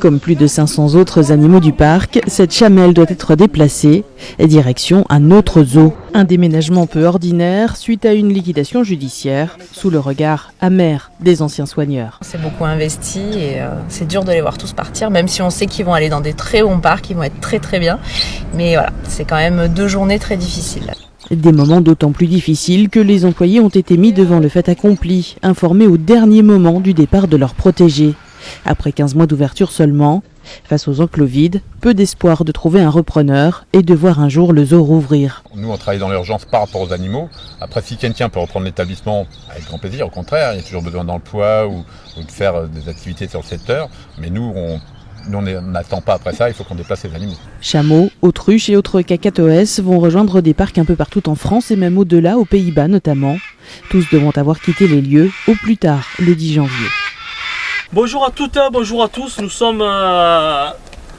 Comme plus de 500 autres animaux du parc, cette chamelle doit être déplacée et direction un autre zoo. Un déménagement peu ordinaire suite à une liquidation judiciaire sous le regard amer des anciens soigneurs. C'est beaucoup investi et c'est dur de les voir tous partir, même si on sait qu'ils vont aller dans des très bons parcs, ils vont être très très bien. Mais voilà, c'est quand même 2 journées très difficiles. Des moments d'autant plus difficiles que les employés ont été mis devant le fait accompli, informés au dernier moment du départ de leurs protégés. Après 15 mois d'ouverture seulement, face aux enclos vides, peu d'espoir de trouver un repreneur et de voir un jour le zoo rouvrir. Nous, on travaille dans l'urgence par rapport aux animaux. Après, si quelqu'un peut reprendre l'établissement, avec grand plaisir, au contraire, il y a toujours besoin d'emploi ou de faire des activités sur le secteur. Mais nous, on n'attend pas après ça, il faut qu'on déplace les animaux. Chameaux, autruches et autres cacatoès vont rejoindre des parcs un peu partout en France et même au-delà, aux Pays-Bas notamment. Tous devront avoir quitté les lieux au plus tard, le 10 janvier. Bonjour à toutes, bonjour à tous. Nous sommes,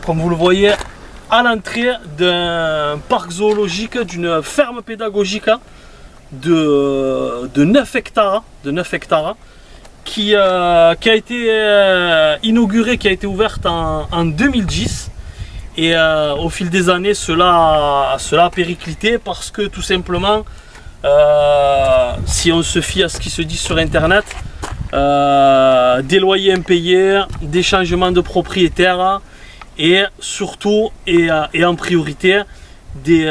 comme vous le voyez, à l'entrée d'un parc zoologique, d'une ferme pédagogique de 9 hectares, qui a été inaugurée, qui a été ouverte en 2010. Et au fil des années, cela a périclité parce que tout simplement, si on se fie à ce qui se dit sur Internet, des loyers impayés, des changements de propriétaires et surtout et en priorité des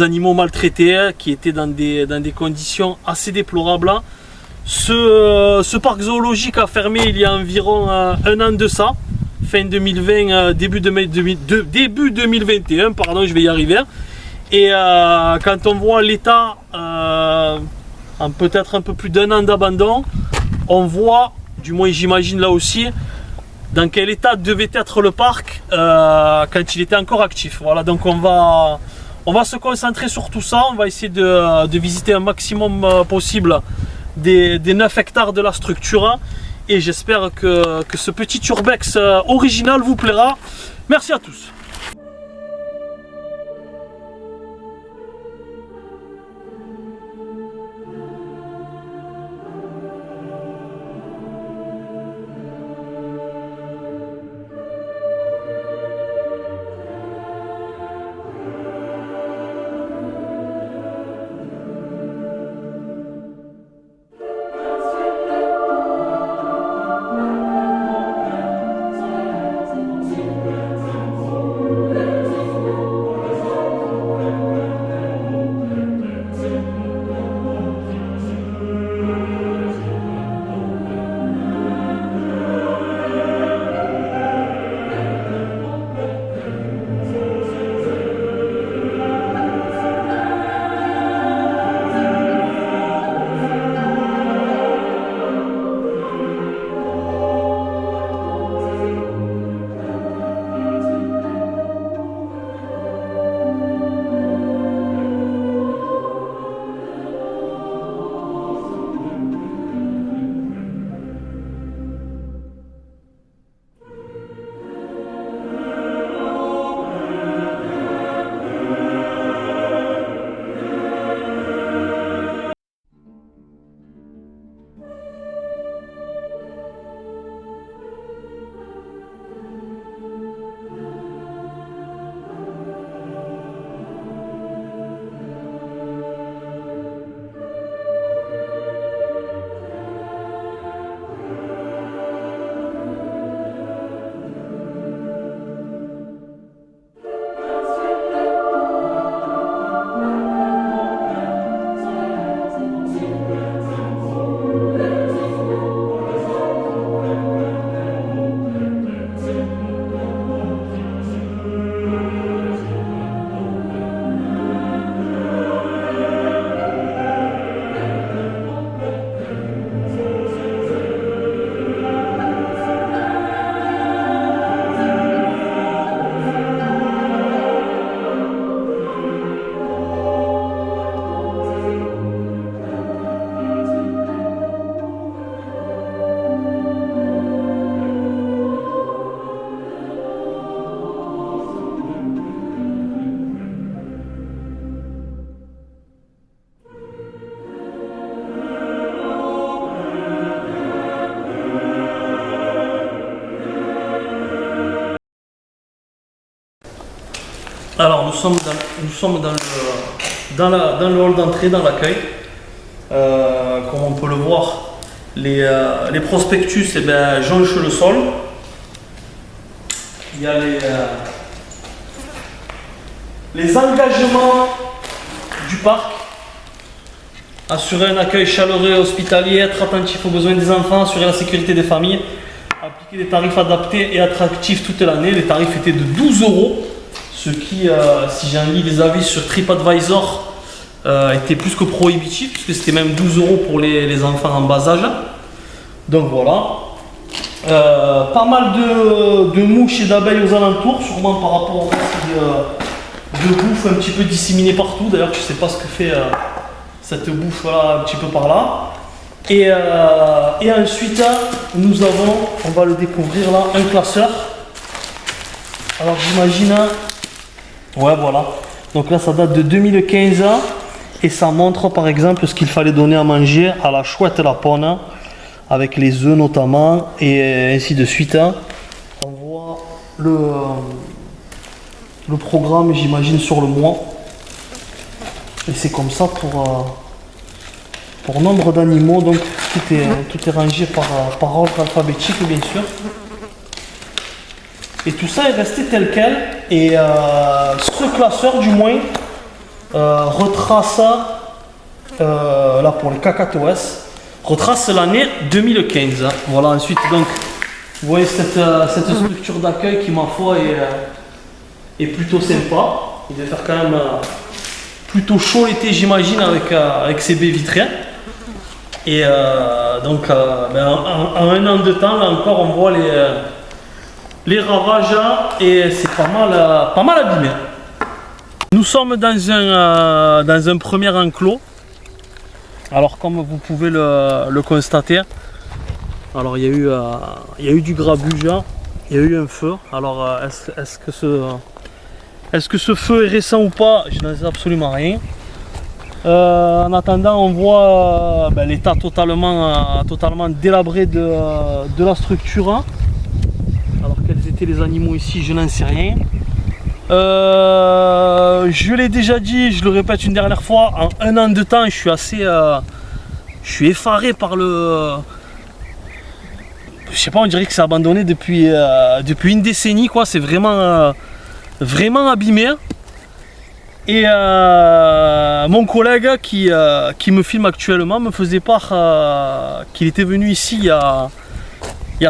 animaux maltraités qui étaient dans des conditions assez déplorables. Ce parc zoologique a fermé il y a environ 1 an de ça, fin 2020, début 2021, pardon, je vais y arriver. Et quand on voit l'état en peut-être un peu plus d'1 an d'abandon, on voit, du moins j'imagine là aussi, dans quel état devait être le parc quand il était encore actif. Voilà, donc on va se concentrer sur tout ça, on va essayer de visiter un maximum possible des 9 hectares de la structure et j'espère que ce petit urbex original vous plaira. Merci à tous. Alors nous sommes dans le hall d'entrée, dans l'accueil. Comme on peut le voir, les prospectus jonchent le sol. Il y a les engagements du parc. Assurer un accueil chaleureux et hospitalier, être attentif aux besoins des enfants, assurer la sécurité des familles, appliquer des tarifs adaptés et attractifs toute l'année. Les tarifs étaient de 12 €, ce qui, si j'en lis les avis sur TripAdvisor, était plus que prohibitif, puisque c'était même 12 € pour les enfants en bas âge. Donc voilà. Pas mal de mouches et d'abeilles aux alentours, sûrement par rapport au reste de bouffe un petit peu disséminée partout. D'ailleurs, je ne sais pas ce que fait cette bouffe là, un petit peu par là. Et ensuite, nous avons, on va le découvrir là, un classeur. Alors j'imagine, ouais voilà. Donc là, ça date de 2015 et ça montre par exemple ce qu'il fallait donner à manger à la chouette lapone, avec les œufs notamment, et ainsi de suite. On voit le programme, j'imagine, sur le mois. Et c'est comme ça pour nombre d'animaux. Donc tout est rangé par ordre alphabétique, bien sûr. Et tout ça est resté tel quel. Et ce classeur, du moins, retrace, là pour les cacatoès, retrace l'année 2015. Voilà, ensuite, donc, vous voyez cette structure d'accueil qui, ma foi, est plutôt sympa. Il va faire quand même plutôt chaud l'été, j'imagine, avec ces baies vitrées. Et donc, en un an de temps, là encore, on voit les ravages et c'est pas mal abîmé. Nous sommes dans un premier enclos. Alors comme vous pouvez le constater, alors il y a eu du grabuge, il y a eu un feu. Alors est-ce que ce feu est récent ou pas? Je n'en sais absolument rien. En attendant, on voit l'état totalement délabré de la structure. Alors quels étaient les animaux ici, je n'en sais rien. Je l'ai déjà dit, je le répète une dernière fois, en un an de temps, je suis effaré par je sais pas, on dirait que c'est abandonné depuis une décennie, quoi. C'est vraiment abîmé. Et mon collègue qui me filme actuellement me faisait part qu'il était venu ici il y a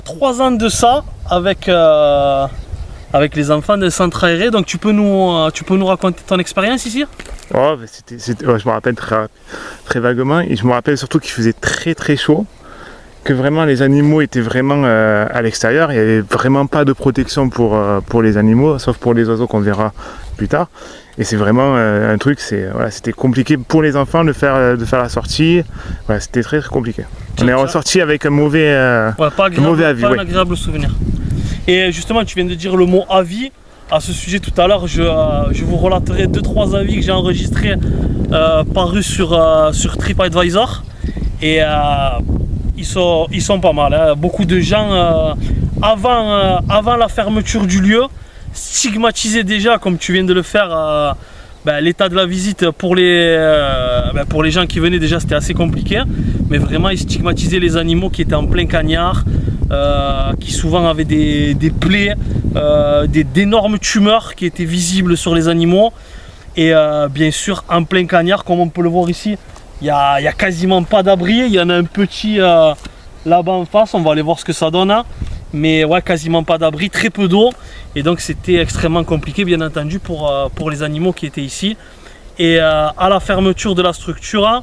3 ans de ça avec les enfants d'un centre aéré. Donc tu peux nous raconter ton expérience ici? Oh, je me rappelle très vaguement, et je me rappelle surtout qu'il faisait très très chaud, que vraiment les animaux étaient vraiment à l'extérieur. Il n'y avait vraiment pas de protection pour les animaux, sauf pour les oiseaux qu'on verra plus tard. Et c'est vraiment un truc, c'était compliqué pour les enfants de faire la sortie. Voilà, c'était très très compliqué. On est ressorti avec un mauvais avis. Pas un agréable souvenir. Et justement, tu viens de dire le mot avis. À ce sujet, tout à l'heure, je vous relaterai 2-3 avis que j'ai enregistrés parus sur TripAdvisor. Et ils sont pas mal. Hein. Beaucoup de gens, avant la fermeture du lieu, stigmatisaient déjà, comme tu viens de le faire, l'état de la visite pour les gens qui venaient. Déjà, c'était assez compliqué. Mais vraiment, ils stigmatisaient les animaux qui étaient en plein cagnard. Qui souvent avaient des plaies, d'énormes tumeurs qui étaient visibles sur les animaux. Et bien sûr, en plein cagnard, comme on peut le voir ici, il n'y a quasiment pas d'abri. Il y en a un petit là-bas en face, on va aller voir ce que ça donne. Mais ouais, quasiment pas d'abri, très peu d'eau. Et donc c'était extrêmement compliqué, bien entendu, pour les animaux qui étaient ici. Et à la fermeture de la structure,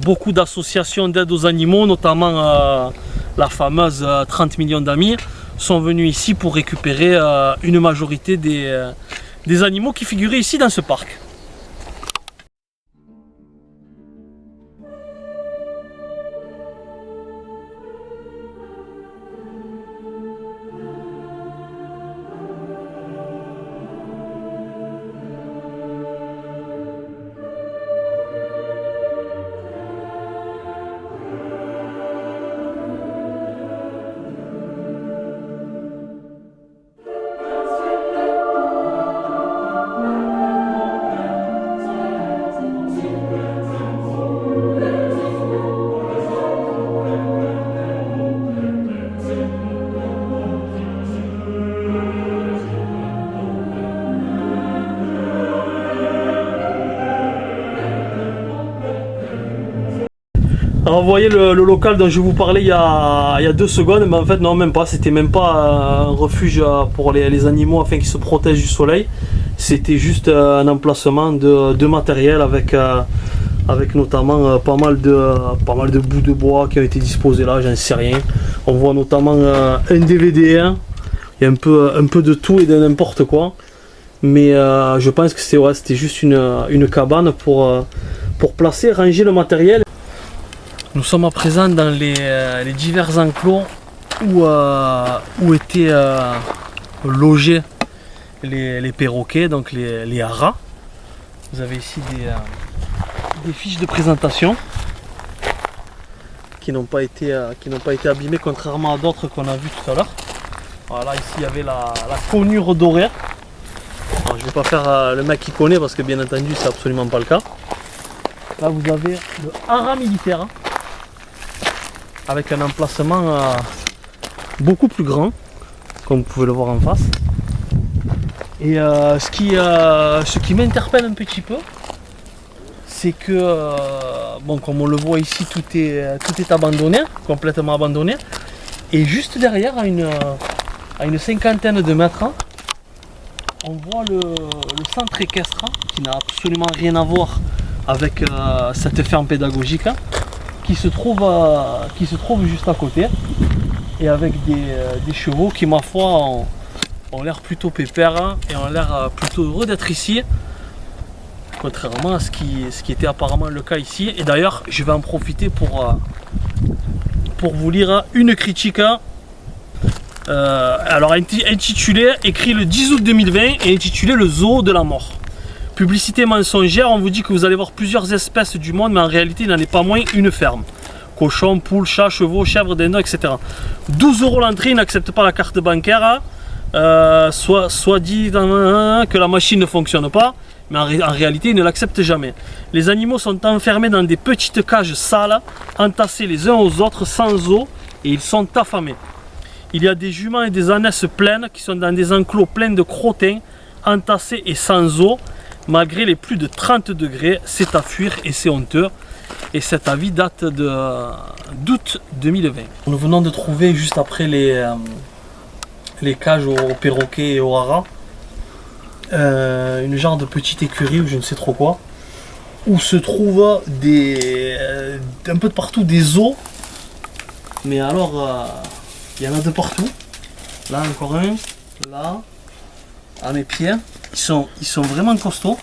beaucoup d'associations d'aide aux animaux, notamment la fameuse 30 millions d'amis, sont venus ici pour récupérer une majorité des animaux qui figuraient ici dans ce parc. Alors vous voyez le local dont je vous parlais il y a 2 secondes, mais en fait non, même pas, c'était même pas un refuge pour les animaux afin qu'ils se protègent du soleil. C'était juste un emplacement de matériel avec notamment pas mal de bouts de bois qui ont été disposés là, j'en sais rien. On voit notamment un DVD, hein. Il y a un peu de tout et de n'importe quoi. Mais je pense que c'était juste une cabane pour placer, ranger le matériel. Nous sommes à présent dans les divers enclos où étaient logés les perroquets, donc les haras. Vous avez ici des fiches de présentation qui n'ont pas été abîmées, contrairement à d'autres qu'on a vu tout à l'heure. Voilà, ici il y avait la conure dorée. Alors, je ne vais pas faire le mec qui connaît parce que bien entendu c'est absolument pas le cas. Là vous avez le hara militaire, hein, avec un emplacement beaucoup plus grand, comme vous pouvez le voir en face. Et ce qui m'interpelle un petit peu, c'est que, bon, comme on le voit ici, tout est abandonné, complètement abandonné. Et juste derrière, à une cinquantaine de mètres, on voit le centre équestre, qui n'a absolument rien à voir avec cette ferme pédagogique, qui se trouve juste à côté, et avec des chevaux qui, ma foi, ont l'air plutôt pépères et ont l'air plutôt heureux d'être ici, contrairement à ce qui était apparemment le cas ici. Et d'ailleurs, je vais en profiter pour vous lire une critique, alors intitulée, écrit le 10 août 2020 et intitulée Le zoo de la mort. Publicité mensongère, on vous dit que vous allez voir plusieurs espèces du monde, mais en réalité il n'en est pas moins une ferme. Cochons, poules, chats, chevaux, chèvres, dindons, etc. 12 € l'entrée, ils n'acceptent pas la carte bancaire. Soit dit que la machine ne fonctionne pas, mais en réalité ils ne l'acceptent jamais. Les animaux sont enfermés dans des petites cages sales, entassés les uns aux autres sans eau, et ils sont affamés. Il y a des juments et des ânesses pleines qui sont dans des enclos pleins de crottins, entassés et sans eau. Malgré les plus de 30 degrés, c'est à fuir et c'est honteux. Et cet avis date d'août 2020. Nous venons de trouver juste après les cages aux perroquets et aux haras, une genre de petite écurie ou je ne sais trop quoi, où se trouvent un peu de partout des os, mais alors il y en a de partout. Là encore un, là, à mes pieds, ils sont vraiment costauds.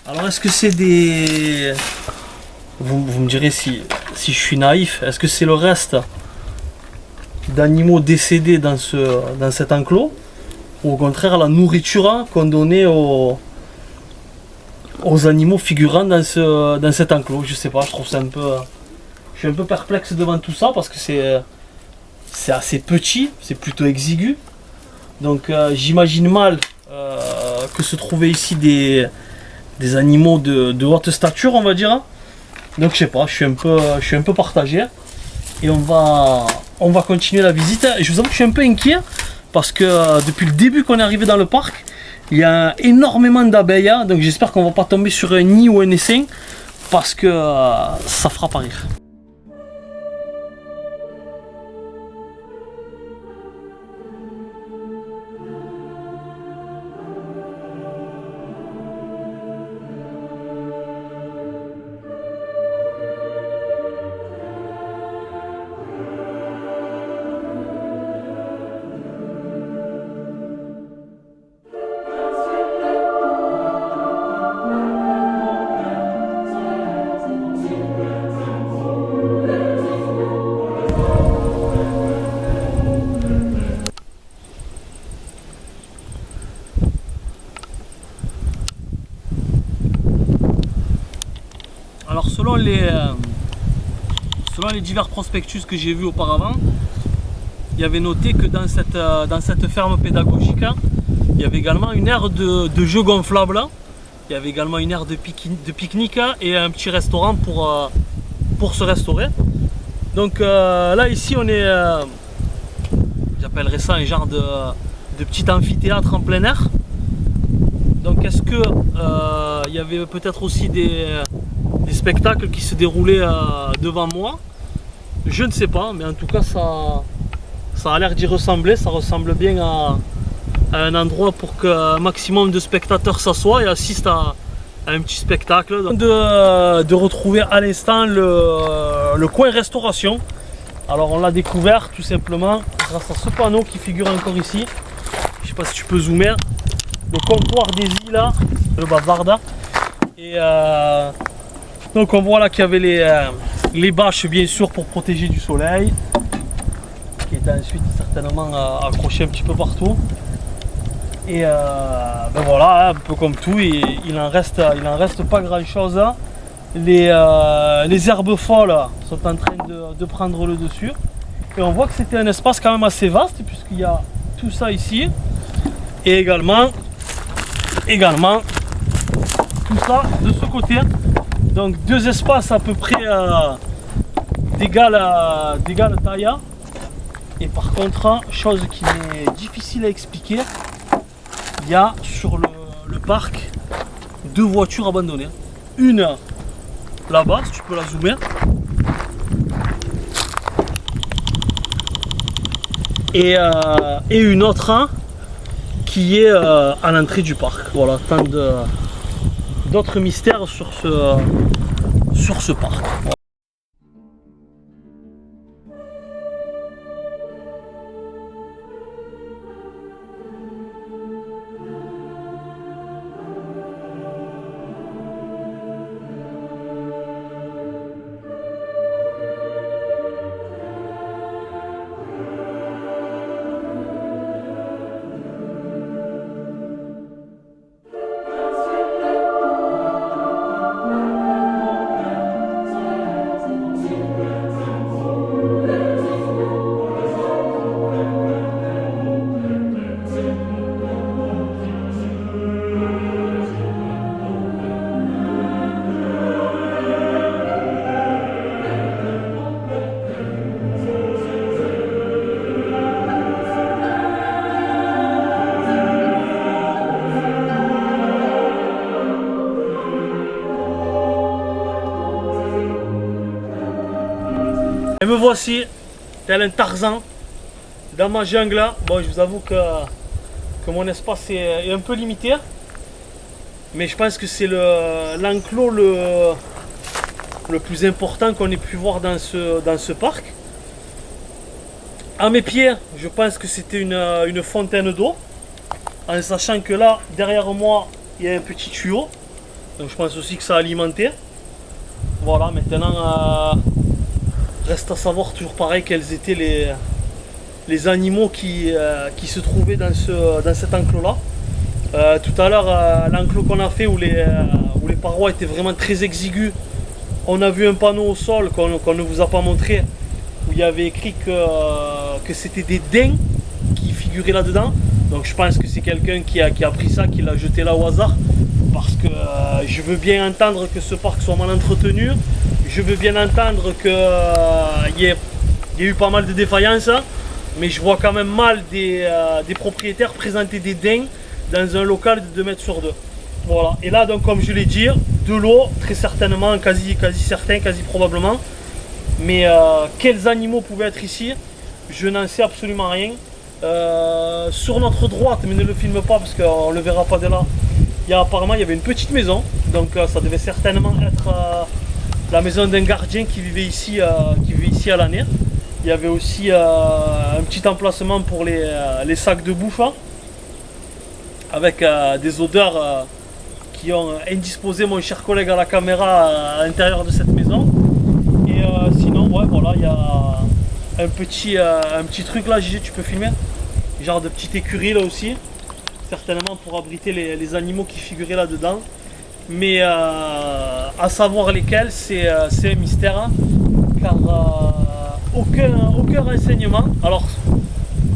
Alors est-ce que c'est des... Vous me direz si je suis naïf, est-ce que c'est le reste d'animaux décédés dans cet enclos, ou au contraire la nourriture qu'on donnait aux animaux figurant dans cet enclos? Je sais pas, je trouve ça je suis un peu perplexe devant tout ça parce que c'est assez petit, c'est plutôt exigu, donc j'imagine mal que se trouvaient ici des animaux de haute stature, on va dire. Donc je sais pas, je suis un peu partagé. Et on va continuer la visite. Et je vous avoue que je suis un peu inquiet parce que depuis le début qu'on est arrivé dans le parc, il y a énormément d'abeilles. Donc j'espère qu'on va pas tomber sur un nid ou un essaim parce que ça fera pas rire. Alors selon les divers prospectus que j'ai vus auparavant, il y avait noté que dans cette ferme pédagogique, il y avait également une aire de jeux gonflables, il y avait également une aire de pique-nique et un petit restaurant pour se restaurer. Donc là ici on est, j'appellerais ça un genre de petit amphithéâtre en plein air. Donc est-ce que il y avait peut-être aussi spectacles qui se déroulaient devant moi. Je ne sais pas, mais en tout cas ça a l'air d'y ressembler. Ça ressemble bien à un endroit pour qu'un maximum de spectateurs s'assoient et assistent à un petit spectacle. De retrouver à l'instant le coin restauration. Alors on l'a découvert tout simplement grâce à ce panneau qui figure encore ici. Je sais pas si tu peux zoomer. Le comptoir des îles, le Bavarda. Et donc on voit là qu'il y avait les bâches bien sûr pour protéger du soleil, qui étaient ensuite certainement accrochées un petit peu partout. Et ben voilà, un peu comme tout, il en reste pas grand chose. Les herbes folles sont en train de prendre le dessus. Et on voit que c'était un espace quand même assez vaste puisqu'il y a tout ça ici. Et également tout ça de ce côté. Donc deux espaces à peu près d'égale taille. Et par contre, chose qui est difficile à expliquer, il y a sur le parc 2 voitures abandonnées. Une là-bas, si tu peux la zoomer. Et une autre qui est à l'entrée du parc. Voilà, tant d'autres mystères sur ce parc. Voilà. Et me voici, tel un Tarzan, dans ma jungle. Bon, je vous avoue que mon espace est un peu limité. Mais je pense que c'est l'enclos le plus important qu'on ait pu voir dans ce parc. À mes pieds, je pense que c'était une fontaine d'eau. En sachant que là, derrière moi, il y a un petit tuyau. Donc je pense aussi que ça alimentait. Voilà, maintenant... reste à savoir toujours pareil quels étaient les animaux qui se trouvaient dans cet enclos là. Tout à l'heure, l'enclos qu'on a fait où les parois étaient vraiment très exiguës, on a vu un panneau au sol qu'on ne vous a pas montré où il y avait écrit que c'était des daims qui figuraient là-dedans. Donc je pense que c'est quelqu'un qui a pris ça, qui l'a jeté là au hasard. Parce que je veux bien entendre que ce parc soit mal entretenu. Je veux bien entendre qu'il y ait eu pas mal de défaillances, mais je vois quand même mal des propriétaires présenter des daims dans un local de 2 mètres sur 2. Voilà. Et là, donc, comme je l'ai dit, de l'eau, très certainement, quasi certain, quasi probablement. Mais quels animaux pouvaient être ici, je n'en sais absolument rien. Sur notre droite, mais ne le filme pas parce qu'on ne le verra pas de là, apparemment il y avait une petite maison. Donc ça devait certainement être... la maison d'un gardien qui vivait ici à l'année. Il y avait aussi un petit emplacement pour les sacs de bouffe, avec des odeurs qui ont indisposé mon cher collègue à la caméra à l'intérieur de cette maison. Et sinon, ouais, voilà, il y a un petit truc là, Gigi, tu peux filmer, genre de petite écurie là aussi, certainement pour abriter les animaux qui figuraient là dedans. Mais à savoir lesquels, c'est un mystère, car aucun renseignement. Alors,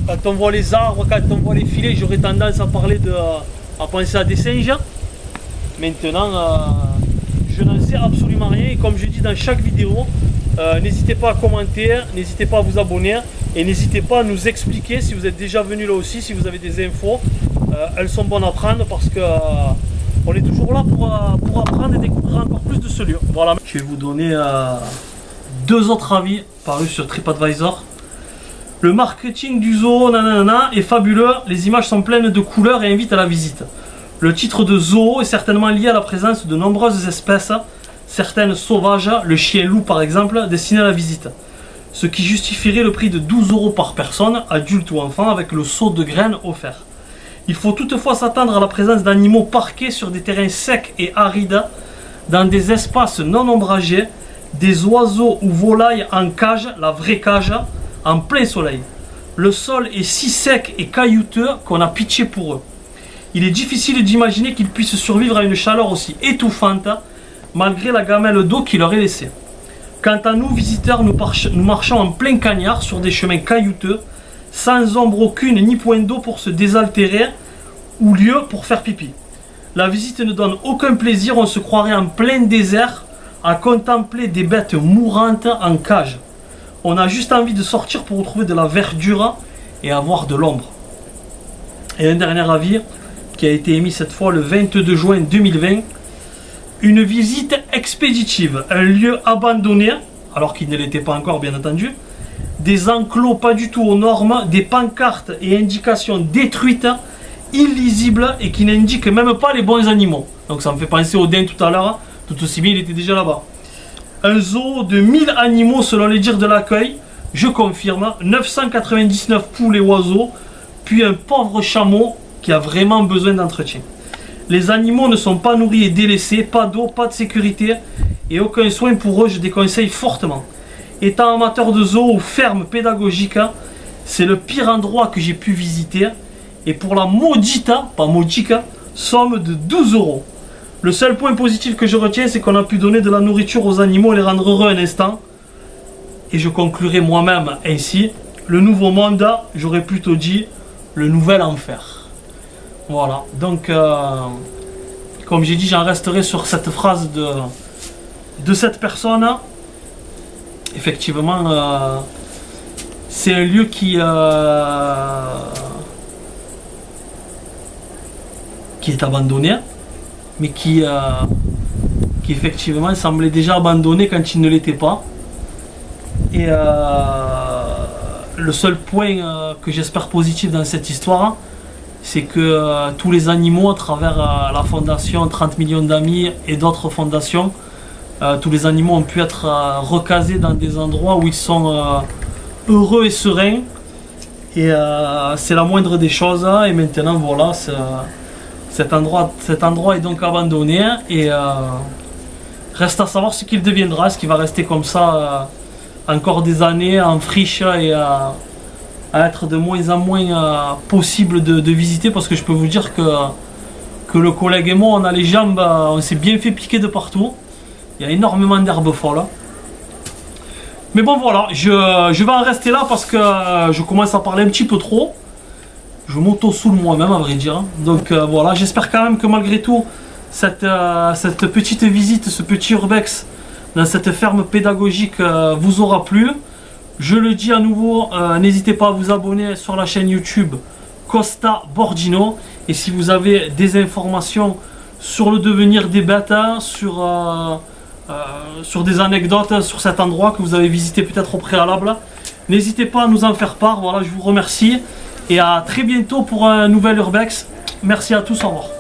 quand on voit les arbres, quand on voit les filets, j'aurais tendance à penser à des singes. Maintenant, je n'en sais absolument rien. Et comme je dis dans chaque vidéo, n'hésitez pas à commenter, n'hésitez pas à vous abonner et n'hésitez pas à nous expliquer si vous êtes déjà venu là aussi, si vous avez des infos. Elles sont bonnes à prendre parce que On est toujours là pour apprendre et découvrir encore plus de ce lieu. Voilà, je vais vous donner 2 autres avis parus sur TripAdvisor. Le marketing du zoo nanana, est fabuleux, les images sont pleines de couleurs et invitent à la visite. Le titre de zoo est certainement lié à la présence de nombreuses espèces, certaines sauvages, le chien-loup par exemple, destinées à la visite. Ce qui justifierait le prix de 12 € par personne, adulte ou enfant, avec le seau de graines offert. Il faut toutefois s'attendre à la présence d'animaux parqués sur des terrains secs et arides, dans des espaces non ombragés, des oiseaux ou volailles en cage, la vraie cage, en plein soleil. Le sol est si sec et caillouteux qu'on a pitié pour eux. Il est difficile d'imaginer qu'ils puissent survivre à une chaleur aussi étouffante, malgré la gamelle d'eau qui leur est laissée. Quant à nous, visiteurs, nous marchons en plein cagnard sur des chemins caillouteux, sans ombre aucune ni point d'eau pour se désaltérer ou lieu pour faire pipi. La visite ne donne aucun plaisir, on se croirait en plein désert à contempler des bêtes mourantes en cage. On a juste envie de sortir pour retrouver de la verdure et avoir de l'ombre. Et un dernier avis qui a été émis cette fois le 22 juin 2020. Une visite expéditive, un lieu abandonné, alors qu'il ne l'était pas encore bien entendu, des enclos pas du tout aux normes, des pancartes et indications détruites, illisibles et qui n'indiquent même pas les bons animaux. Donc ça me fait penser au daim tout à l'heure, tout aussi bien il était déjà là-bas. Un zoo de 1000 animaux selon les dires de l'accueil, je confirme, 999 poules et oiseaux, puis un pauvre chameau qui a vraiment besoin d'entretien. Les animaux ne sont pas nourris et délaissés, pas d'eau, pas de sécurité et aucun soin pour eux, je déconseille fortement. Étant amateur de zoo ou ferme pédagogique, c'est le pire endroit que j'ai pu visiter et pour la maudite, pas modique, somme de 12 €. Le seul point positif que je retiens, c'est qu'on a pu donner de la nourriture aux animaux et les rendre heureux un instant. Et je conclurai moi-même ainsi, le nouveau monde, j'aurais plutôt dit le nouvel enfer. Voilà, donc comme j'ai dit, j'en resterai sur cette phrase de cette personne. Effectivement, c'est un lieu qui est abandonné, mais qui effectivement semblait déjà abandonné quand il ne l'était pas. Et le seul point que j'espère positif dans cette histoire, c'est que tous les animaux, à travers la fondation 30 millions d'amis et d'autres fondations, tous les animaux ont pu être recasés dans des endroits où ils sont heureux et sereins. Et c'est la moindre des choses. Et maintenant, voilà, cet endroit est donc abandonné. Et reste à savoir ce qu'il deviendra. Est-ce qu'il va rester comme ça encore des années en friche et à être de moins en moins possible de visiter, parce que je peux vous dire que le collègue et moi, on a les jambes, on s'est bien fait piquer de partout. Il y a énormément d'herbes folles. Mais bon voilà, je vais en rester là parce que je commence à parler un petit peu trop. Je m'auto-soule moi-même, à vrai dire. Donc voilà, j'espère quand même que malgré tout, cette petite visite, ce petit urbex dans cette ferme pédagogique vous aura plu. Je le dis à nouveau, n'hésitez pas à vous abonner sur la chaîne YouTube Costa Bordino. Et si vous avez des informations sur le devenir des bêtes, sur des anecdotes sur cet endroit que vous avez visité peut-être au préalable, n'hésitez pas à nous en faire part. Voilà, je vous remercie et à très bientôt pour un nouvel urbex. Merci à tous, au revoir.